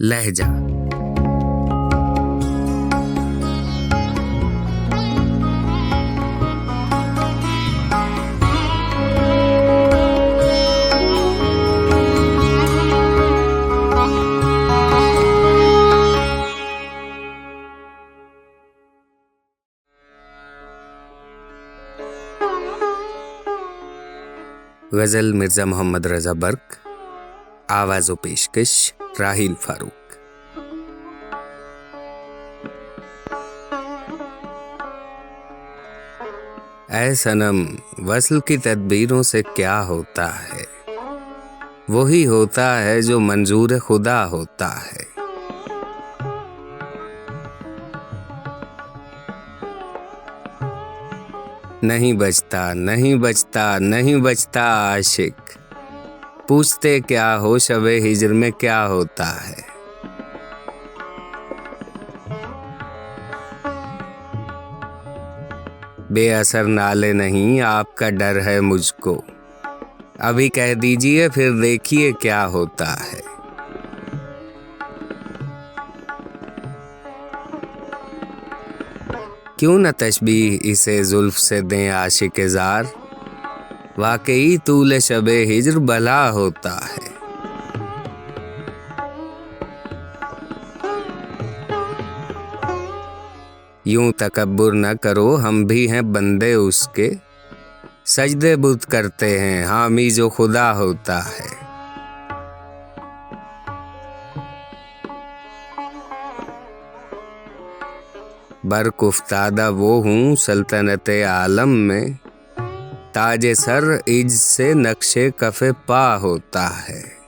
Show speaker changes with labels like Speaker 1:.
Speaker 1: लहजा। गज़ल मिर्ज़ा मोहम्मद रज़ा बर्क, आवाज़ व पेशकश राहिल फारूक। ऐ सनम, वस्ल की तदबीरों से क्या होता है, वही होता है जो मंजूर खुदा होता है। नहीं बचता नहीं बचता नहीं बचता आशिक, पूछते क्या हो शबे हिज्र में क्या होता है। बेअसर नाले नहीं आपका डर है मुझको, अभी कह दीजिए फिर देखिए क्या होता है। क्यों न तशबीह इसे जुल्फ से दें आशिक ज़ार, वाकई तूले शबे हिज्र भला होता है। यूं तकब्बुर न करो, हम भी हैं बंदे उसके, सजदे बुत करते हैं हामी जो खुदा होता है। बरकुफ्तादा वो हूँ सल्तनते आलम में, ताजे सर इज से नक्शे कफ़े पा होता है।